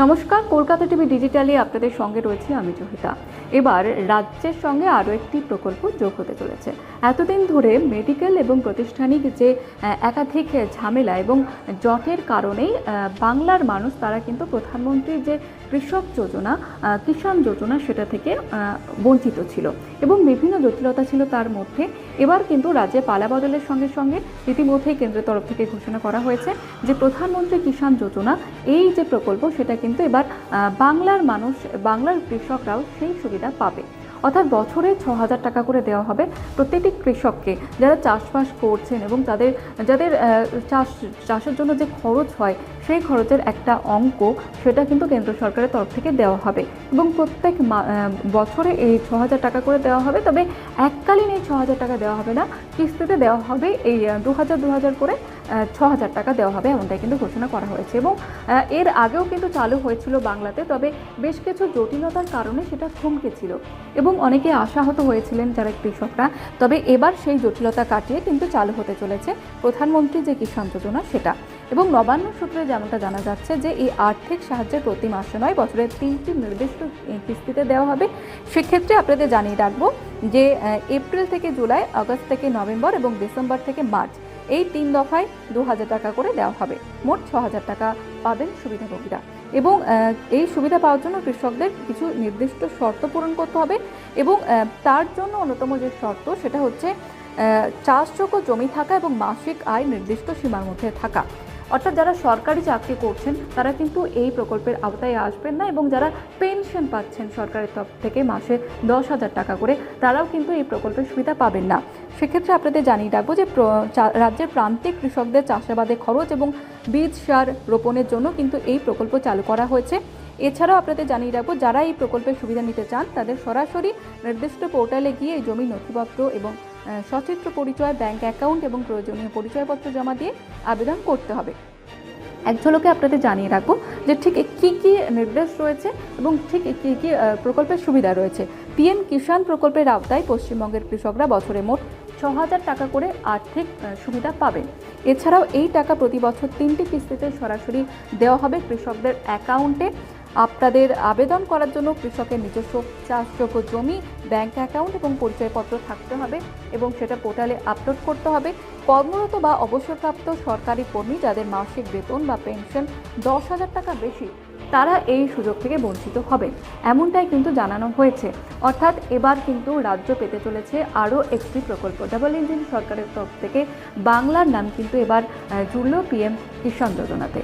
নমস্কার, কলকাতা টিভি ডিজিটালে আপনাদের সঙ্গে রয়েছে আমি জহিতা। এবার রাজ্যের সঙ্গে আরও একটি প্রকল্প যোগ হতে চলেছে। এতদিন ধরে মেডিকেল এবং প্রতিষ্ঠানিক যে একাধিক ঝামেলা এবং জটের কারণেই বাংলার মানুষ তারা কিন্তু প্রধানমন্ত্রীর যে কৃষক যোজনা, কিষাণ যোজনা সেটা থেকে বঞ্চিত ছিল এবং বিভিন্ন জটিলতা ছিল তার মধ্যে। এবার কিন্তু রাজ্যে পালাবদলের সঙ্গে সঙ্গে ইতিমধ্যেই কেন্দ্রের তরফ থেকে ঘোষণা করা হয়েছে যে প্রধানমন্ত্রী কিষাণ যোজনা এই যে প্রকল্প সেটা কিন্তু এবার বাংলার মানুষ, বাংলার কৃষকরাও সেই সুবিধা পাবে। অর্থাৎ বছরে 6,000 টাকা করে দেওয়া হবে প্রত্যেকটি কৃষককে যারা চাষবাস করছেন এবং যাদের চাষের জন্য যে খরচ হয় সেই খরচের একটা অঙ্ক সেটা কিন্তু কেন্দ্র সরকারের তরফ থেকে দেওয়া হবে এবং প্রত্যেক বছরে এই 6,000 টাকা করে দেওয়া হবে। তবে এককালীন এই 6,000 টাকা দেওয়া হবে না, কিস্তিতে দেওয়া হবে। এই 2,000 করে 6,000 টাকা দেওয়া হবে, এমনটাই কিন্তু ঘোষণা করা হয়েছে। এবং এর আগেও কিন্তু চালু হয়েছিল বাংলাতে, তবে বেশ কিছু জটিলতার কারণে সেটা থমকে ছিল এবং অনেকে আশাহত হয়েছিলেন যারা কৃষকরা। তবে এবার সেই জটিলতা কাটিয়ে কিন্তু চালু হতে চলেছে প্রধানমন্ত্রী যে কিষাণ যোজনা সেটা। এবং নবান্ন সূত্রে যেমনটা জানা যাচ্ছে যে এই আর্থিক সাহায্যের প্রতি মাসে নয়, বছরে 3টি নির্দিষ্ট কিস্তিতে দেওয়া হবে। সেক্ষেত্রে আপনাদের জানিয়ে রাখবো যে এপ্রিল থেকে জুলাই, আগস্ট থেকে নভেম্বর এবং ডিসেম্বর থেকে মার্চ এই 3 দফায় 2,000 টাকা করে দেওয়া হবে। মোট 6,000 টাকা পাবেন সুবিধাভোগীরা। এবং এই সুবিধা পাওয়ার জন্য কৃষকদের কিছু নির্দিষ্ট শর্ত পূরণ করতে হবে এবং তার জন্য অন্যতম যে শর্ত সেটা হচ্ছে চাষযোগ্য জমি থাকা এবং মাসিক আয় নির্দিষ্ট সীমার মধ্যে থাকা। অর্থাৎ যারা সরকারি চাকরি করছেন তারা কিন্তু এই প্রকল্পের আওতায় আসবেন না এবং যারা পেনশন পাচ্ছেন সরকারের তরফ থেকে মাসে 10,000 টাকা করে তারাও কিন্তু এই প্রকল্পের সুবিধা পাবেন না। সেক্ষেত্রে আপনাদের জানিয়ে রাখবো যে রাজ্যের প্রান্তিক কৃষকদের চাষাবাদে খরচ এবং বীজ সার রোপণের জন্য কিন্তু এই প্রকল্প চালু করা হয়েছে। এছাড়াও আপনাদের জানিয়ে রাখবো যারা এই প্রকল্পের সুবিধা নিতে চান তাদের সরাসরি নির্দিষ্ট পোর্টালে গিয়ে এই জমির নথিপত্র এবং সচিত্র পরিচয়, ব্যাংক অ্যাকাউন্ট এবং প্রয়োজনীয় পরিচয়পত্র জমা দিয়ে আবেদন করতে হবে। এক ঝলকে আপনাদের জানিয়ে রাখবো যে ঠিক কী কী নির্দেশ রয়েছে এবং ঠিক কী কী প্রকল্পের সুবিধা রয়েছে। পিএম কিষাণ প্রকল্পের আওতায় পশ্চিমবঙ্গের কৃষকরা বছরে মোট 6,000 টাকা করে আর্থিক সুবিধা পাবেন। এছাড়াও এই টাকা প্রতি বছর 3টি কিস্তিতে সরাসরি দেওয়া হবে কৃষকদের অ্যাকাউন্টে। আপনাদের আবেদন করার জন্য কৃষকের নিজস্ব চাষযোগ্য জমি, ব্যাংক অ্যাকাউন্ট এবং পরিচয়পত্র থাকতে হবে এবং সেটা পোর্টালে আপলোড করতে হবে। কর্মরত বা অবসরপ্রাপ্ত সরকারি কর্মী যাদের মাসিক বেতন বা পেনশন 10,000 টাকা বেশি তারা এই সুযোগ থেকে বঞ্চিত হবেন, এমনটাই কিন্তু জানানো হয়েছে। অর্থাৎ এবার কিন্তু রাজ্য পেতে চলেছে আরও একটি প্রকল্প। ডাবল ইঞ্জিন সরকারের তরফ থেকে বাংলার নাম কিন্তু এবার জুড়ল পিএম কিষাণ যোজনাতে।